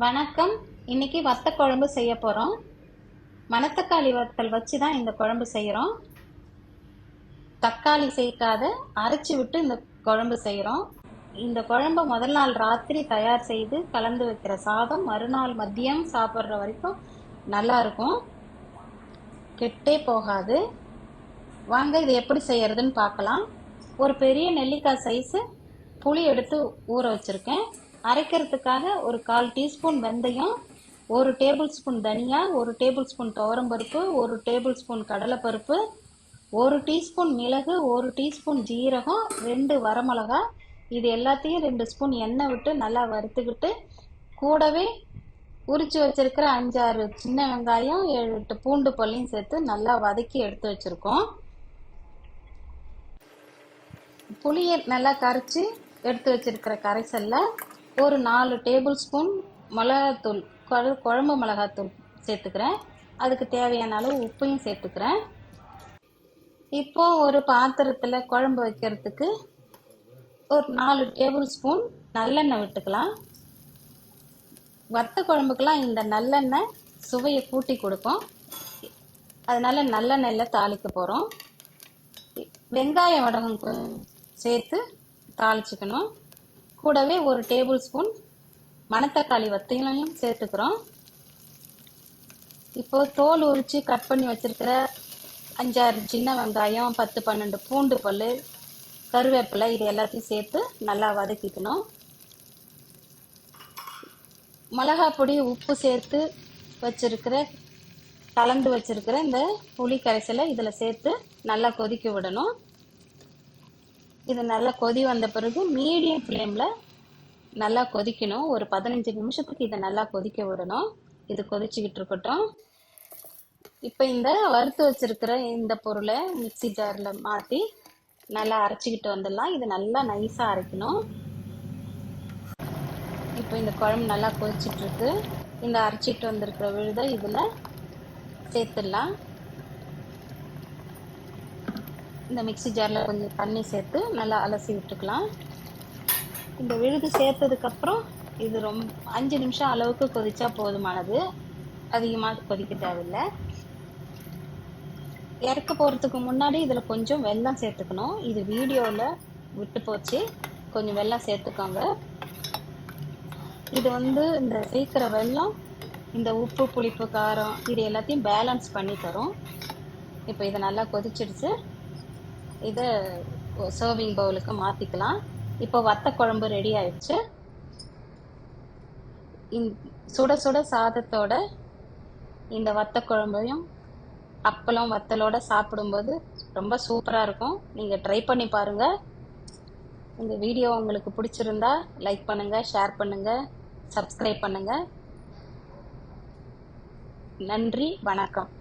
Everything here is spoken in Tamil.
வணக்கம். இன்னைக்கு வத்த குழம்பு செய்ய போறோம். மணத்தக்காளி வத்தல் வச்சு தான் இந்த குழம்பு செய்யறோம். தக்காளி சேர்க்காத அரைச்சி விட்டு இந்த குழம்பு செய்யறோம். இந்த குழம்பு முதல் நாள் ராத்திரி தயார் செய்து கலந்து வைக்கிற சாதம் மறுநாள் மதியம் சாப்பிட்ற வரைக்கும் நல்லா இருக்கும், கெட்டே போகாது. வாங்க இது எப்படி செய்யறதுன்னு பார்க்கலாம். ஒரு பெரிய நெல்லிக்காய் சைஸு புளி எடுத்து ஊற வச்சிருக்கேன். அரைக்கிறதுக்காக ஒரு 1/4 டீஸ்பூன் வெந்தயம், 1 டேபிள் ஸ்பூன் தனியா, 1 டேபிள் ஸ்பூன் துவரம்பருப்பு, 1 டேபிள் ஸ்பூன் கடலைப்பருப்பு, 1 டீஸ்பூன் மிளகு, 1 டீஸ்பூன் ஜீரகம், 2 வரமிளகா. இது எல்லாத்தையும் 2 ஸ்பூன் எண்ணெய் விட்டு நல்லா வறுத்துக்கிட்டு, கூடவே உரிச்சு வச்சிருக்கிற 5-6 சின்ன வெங்காயம், 7-8 பூண்டு பல்லையும் சேர்த்து நல்லா வதக்கி எடுத்து வச்சிருக்கோம். புளியை நல்லா கரைச்சி எடுத்து வச்சிருக்கிற கரைசல்ல ஒரு 4 டேபிள் ஸ்பூன் மிளகாத்தூள், குழம்பு மிளகாத்தூள் சேர்த்துக்கிறேன். அதுக்கு தேவையான அளவு உப்பையும் சேர்த்துக்கிறேன். இப்போ ஒரு பாத்திரத்தில் குழம்பு வைக்கிறதுக்கு ஒரு 4 டேபிள் ஸ்பூன் நல்லெண்ணெய் விட்டுக்கலாம். வத்த குழம்புக்கெல்லாம் இந்த நல்லெண்ணெய் சுவையை கூட்டி கொடுக்கும். அதனால நல்லெண்ணெயில் தாளிக்க போகிறோம். வெங்காயம் வடகம் சேர்த்து தாளிச்சுக்கணும். கூடவே ஒரு டேபிள் ஸ்பூன் மணத்தக்காளி வத்தையிலையும் சேர்த்துக்கிறோம். இப்போ தோல் உரித்து கட் பண்ணி வச்சிருக்கிற 5-6 சின்ன வெங்காயம், 10-12 பூண்டு பல், கருவேப்பிலை, இது எல்லாத்தையும் சேர்த்து நல்லா வதக்கிக்கணும். மிளகாய் பொடி, உப்பு சேர்த்து வச்சிருக்கிற கலந்து வச்சிருக்கிற இந்த புளி கரைசலை இதில் சேர்த்து நல்லா கொதிக்க விடணும். இது நல்லா கொதி வந்த பிறகு மீடியம் ஃப்ளேமில் நல்லா கொதிக்கணும். ஒரு 15 நிமிஷத்துக்கு இதை நல்லா கொதிக்க விடணும். இது கொதிச்சுக்கிட்டு இருக்கட்டும். இப்போ இந்த வறுத்து வச்சிருக்கிற இந்த பொருளை மிக்சி ஜாரில் மாற்றி நல்லா அரைச்சிக்கிட்டு வந்துடலாம். இது நல்லா நைஸாக அரைக்கணும். இப்போ இந்த குழம்பு நல்லா கொதிச்சிட்ருக்கு. இந்த அரைச்சிட்டு வந்திருக்கிற விழுதை இதில் சேர்த்துடலாம். இந்த மிக்சி ஜாரில் கொஞ்சம் தண்ணி சேர்த்து நல்லா அலசி விட்டுக்கலாம். இந்த விழுது சேர்த்ததுக்கப்புறம் இது ரொம்ப 5 நிமிஷம் அளவுக்கு கொதிச்சா போதுமானது, அதிகமாக கொதிக்க தேவையில்லை. இறக்க போகிறதுக்கு முன்னாடி இதில் கொஞ்சம் வெல்லம் சேர்த்துக்கணும். இது வீடியோவில் விட்டு போச்சு, கொஞ்சம் வெல்லம் சேர்த்துக்கோங்க. இது இந்த சேர்க்கிற வெல்லம் இந்த உப்பு, புளிப்பு, காரம் இது எல்லாத்தையும் பேலன்ஸ் பண்ணி தரும். இப்போ இதை நல்லா கொதிச்சிடுச்சு. இதை சர்விங் பவுலுக்கு மாற்றிக்கலாம். இப்போ வத்த குழம்பு ரெடி ஆயிடுச்சு. சுட சுட சாதத்தோட இந்த வத்த குழம்பையும் அப்பளம் வத்தலோட சாப்பிடும்போது ரொம்ப சூப்பராக இருக்கும். நீங்கள் ட்ரை பண்ணி பாருங்கள். இந்த வீடியோ உங்களுக்கு பிடிச்சிருந்தா லைக் பண்ணுங்கள், ஷேர் பண்ணுங்கள், சப்ஸ்கிரைப் பண்ணுங்கள். நன்றி, வணக்கம்.